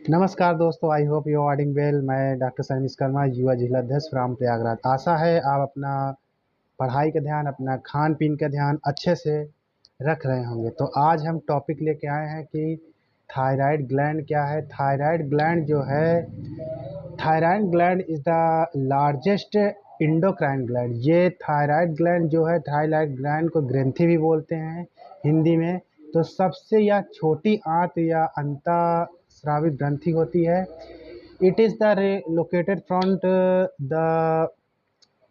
नमस्कार दोस्तों, I hope you आर्डिंग well. मैं डॉक्टर सनी विश्वकर्मा, युवा जिलाध्यक्ष फ्राम प्रयागराज। आशा है आप अपना पढ़ाई का ध्यान, अपना खान पीन का ध्यान अच्छे से रख रहे होंगे। तो आज हम टॉपिक लेके आए हैं कि थायराइड ग्लैंड क्या है। थायराइड ग्लैंड जो है, thyroid gland is the largest endocrine gland. ये थायराइड ग्लैंड जो है, थायराइड ग्लैंड को ग्रंथि भी बोलते हैं हिंदी में। तो सबसे यह छोटी आंत या अंतःस्रावी ग्रंथि होती है। It is the located front the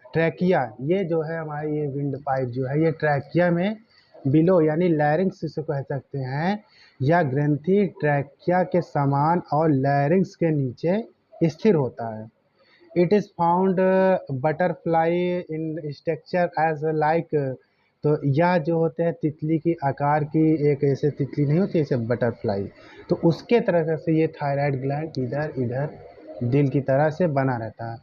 trachea. ये जो है हमारी ये विंड पाइप जो है, ये ट्रैकिया में बिलो यानी लैरिंग्स इसे कह सकते हैं। यह ग्रंथि ट्रैकिया के समान और लैरिंग्स के नीचे स्थिर होता है। It is found butterfly in structure as like. तो यह जो होते हैं तितली की आकार की, एक ऐसे तितली नहीं होती ऐसे बटरफ्लाई, तो उसके तरह से ये थायराइड ग्लैंड इधर इधर दिल की तरह से बना रहता है।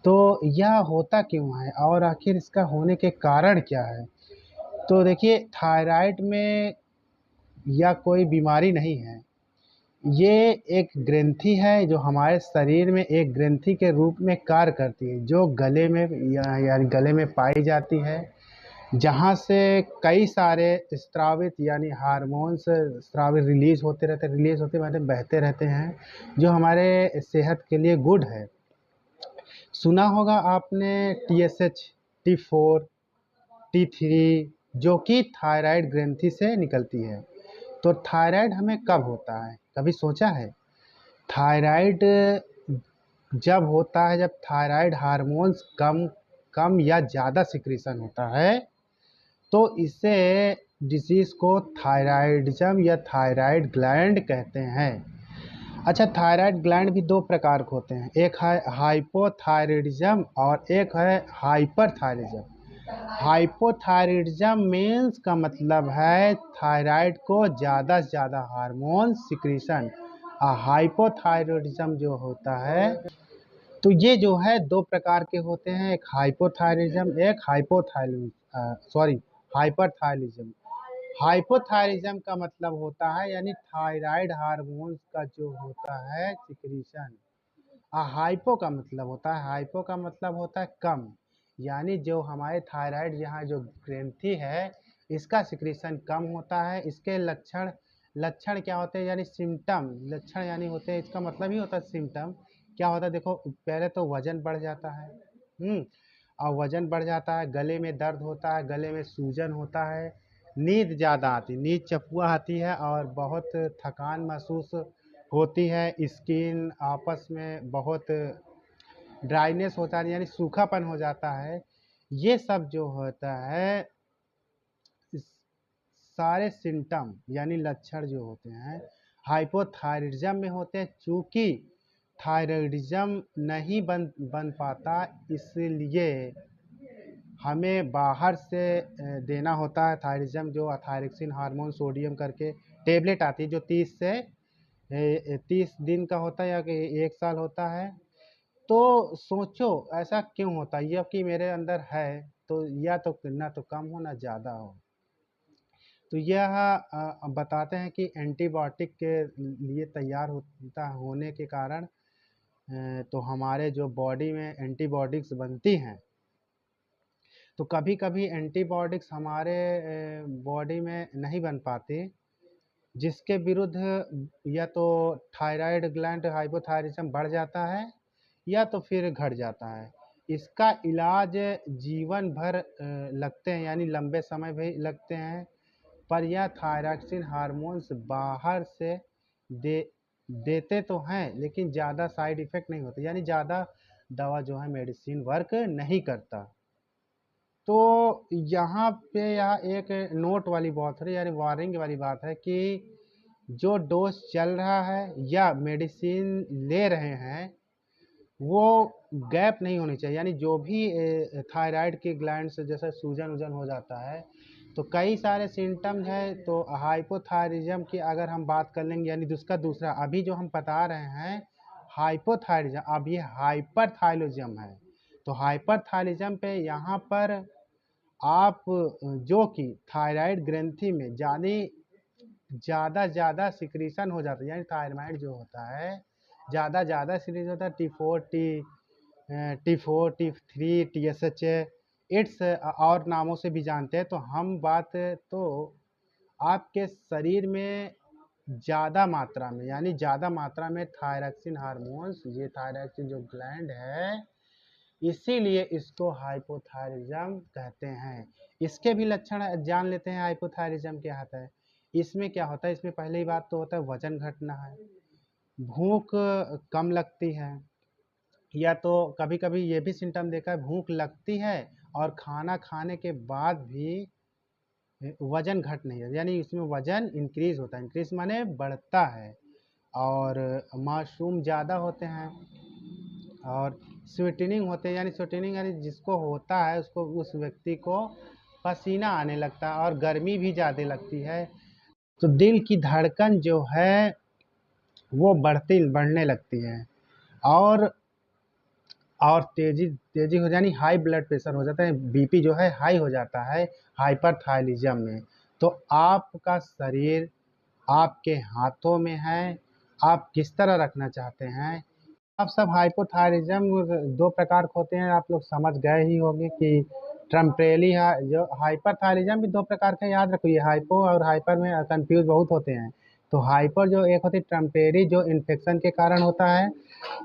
तो यह होता क्यों है और आखिर इसका होने के कारण क्या है? तो देखिए, थायराइड में यह कोई बीमारी नहीं है। ये एक ग्रंथि है जो हमारे शरीर में एक ग्रंथि के रूप में कार्य करती है, जो गले में यानी गले में पाई जाती है, जहाँ से कई सारे स्रावित यानी हार्मोन्स स्रावित रिलीज होते मतलब बहते रहते हैं, जो हमारे सेहत के लिए गुड है। सुना होगा आपने TSH, T4, T3, जो कि थायराइड ग्रंथि से निकलती है। तो थायराइड हमें कब होता है, कभी सोचा है? थायराइड जब होता है जब थायराइड हार्मोन्स कम कम या ज़्यादा सिक्रीशन होता है, तो इसे डिसीज़ को थायराइडिज्म या थायराइड ग्लैंड कहते हैं। अच्छा, थायराइड ग्लैंड भी दो प्रकार के होते हैं, एक है हाइपोथायराइडिज्म और एक है हाइपरथायराइडिज्म। हाइपोथायराइडिज्म मीन्स का मतलब है थायराइड को ज़्यादा से ज़्यादा हार्मोन सिक्रीशन। हाइपोथायराइडिज्म जो होता है, तो ये जो है दो प्रकार के होते हैं, एक हाइपोथायरिज्म, एक हाइपरथायरिज्म। हाइपोथायरिज्म का मतलब होता है यानी थायराइड हार्मोन्स का जो होता है सिक्रीशन। हाइपो का मतलब होता है कम, यानी जो हमारे थायराइड यहाँ जो ग्रंथि है, इसका सिक्रीशन कम होता है। इसके लक्षण लक्षण क्या होते हैं यानी सिम्टम, लक्षण यानी होते हैं, इसका मतलब ही होता है सिम्टम। क्या होता है देखो, पहले तो वजन बढ़ जाता है। और वजन बढ़ जाता है, गले में दर्द होता है, गले में सूजन होता है, नींद ज़्यादा आती, नींद चपुआ आती है और बहुत थकान महसूस होती है। स्किन आपस में बहुत ड्राइनेस होता है यानी सूखापन हो जाता है। ये सब जो होता है, इस सारे सिम्टम यानी लक्षण जो होते हैं हाइपोथायरिज्म में होते हैं। चूँकि थायराइडिज्म नहीं बन पाता, इसलिए हमें बाहर से देना होता है थायरिज्म, जो थायरोक्सिन हार्मोन सोडियम करके टेबलेट आती है, जो 30 दिन का होता है या कि 1 साल होता है। तो सोचो ऐसा क्यों होता है, ये कि मेरे अंदर है तो या तो ना तो कम हो ना ज़्यादा हो। तो यह बताते हैं कि एंटीबायोटिक के लिए तैयार होता होने के कारण तो हमारे जो बॉडी में एंटीबॉडीज़ बनती हैं, तो कभी कभी एंटीबॉडीज़ हमारे बॉडी में नहीं बन पाती, जिसके विरुद्ध या तो थायराइड ग्लैंड हाइपोथायरिज्म बढ़ जाता है या तो फिर घट जाता है। इसका इलाज जीवन भर लगते हैं यानी लंबे समय भी लगते हैं, पर यह थायरॉक्सिन हार्मोन्स बाहर से दे देते तो हैं, लेकिन ज़्यादा साइड इफ़ेक्ट नहीं होते, यानी ज़्यादा दवा जो है मेडिसिन वर्क नहीं करता। तो यहाँ पे यह एक नोट वाली बात है यानी वार्निंग वाली बात है कि जो डोज चल रहा है या मेडिसिन ले रहे हैं, वो गैप नहीं होनी चाहिए। यानी जो भी थायराइड के ग्लैंड से जैसे सूजन वूजन हो जाता है, तो कई सारे सिम्टम्स है। तो हाइपोथायरिज्म की अगर हम बात कर लेंगे, यानी उसका दूसरा अभी जो हम बता रहे हैं हाइपोथायरिज्म, अब ये हाइपरथायरिज्म है। तो हाइपरथायरिज्म पे यहाँ पर आप जो कि थायराइड ग्रंथि में यानी ज़्यादा सिक्रीशन हो जाता है, यानी थायराइड जो होता है ज़्यादा सीरीज होता है। T4 T3 TSH इट्स और नामों से भी जानते हैं। तो हम बात तो आपके शरीर में ज़्यादा मात्रा में, यानी ज़्यादा मात्रा में थायरॉक्सिन हार्मोन्स, ये थायरॉक्सिन जो ग्लैंड है, इसीलिए इसको हाइपोथायरिज्म कहते हैं। इसके भी लक्षण जान लेते हैं हाइपोथायरिज्म क्या होता है। इसमें क्या होता है, इसमें पहली बात तो होता है वजन घटना है, भूख कम लगती है, या तो कभी कभी ये भी सिम्टम देखा है भूख लगती है और खाना खाने के बाद भी वजन घट नहीं है, यानी इसमें वजन इंक्रीज होता है, इंक्रीज माने बढ़ता है। और माशरूम ज़्यादा होते हैं और स्वेटिनिंग होते हैं, यानी स्वेटिनिंग यानी जिसको होता है उसको, उस व्यक्ति को पसीना आने लगता है और गर्मी भी ज़्यादा लगती है। तो दिल की धड़कन जो है वो बढ़ने लगती है और तेजी हो जानी, हाई ब्लड प्रेशर हो जाता है, बीपी जो है हाई हो जाता है हाइपरथायरिज्म में। तो आपका शरीर आपके हाथों में है, आप किस तरह रखना चाहते हैं। आप सब हाइपोथायरिज्म दो प्रकार के होते हैं, आप लोग समझ गए ही होंगे कि टेम्परेरी जो हाइपरथायरिज्म भी दो प्रकार के, याद रखो, ये हाइपो और हाइपर में कंफ्यूज बहुत होते हैं। तो हाइपर जो एक होती है टेम्परेरी, जो इन्फेक्शन के कारण होता है,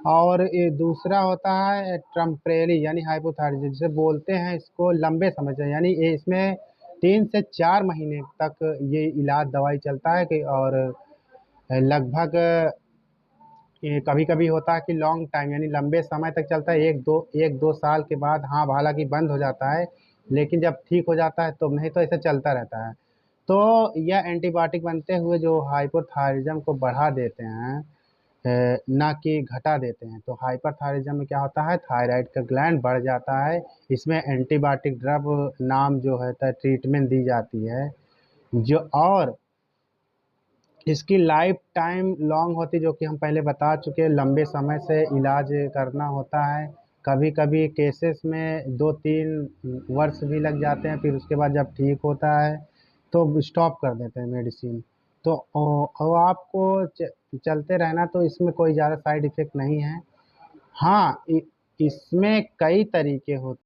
और ये दूसरा होता है टेम्परेरी यानी हाइपोथायरिज्म, जिसे बोलते हैं इसको लंबे समय से, यानी ये इसमें 3 से 4 महीने तक ये इलाज दवाई चलता है कि, और लगभग ये कभी कभी होता है कि लॉन्ग टाइम यानी लंबे समय तक चलता है, 1-2 साल के बाद हाँ हालांकि बंद हो जाता है, लेकिन जब ठीक हो जाता है तो, नहीं तो ऐसे चलता रहता है। तो यह एंटीबायोटिक बनते हुए जो हाइपोथायरिज्म को बढ़ा देते हैं, ना कि घटा देते हैं। तो हाइपरथायरिज्म में क्या होता है, थायराइड का ग्लैंड बढ़ जाता है, इसमें एंटीबायोटिक ड्रग नाम जो है ट्रीटमेंट दी जाती है, जो और इसकी लाइफ टाइम लॉन्ग होती, जो कि हम पहले बता चुके हैं, लंबे समय से इलाज करना होता है। कभी कभी केसेस में 2-3 वर्ष भी लग जाते हैं, फिर उसके बाद जब ठीक होता है तो स्टॉप कर देते हैं मेडिसिन। तो आपको चलते रहना, तो इसमें कोई ज़्यादा साइड इफ़ेक्ट नहीं है। हाँ, इसमें कई तरीके होते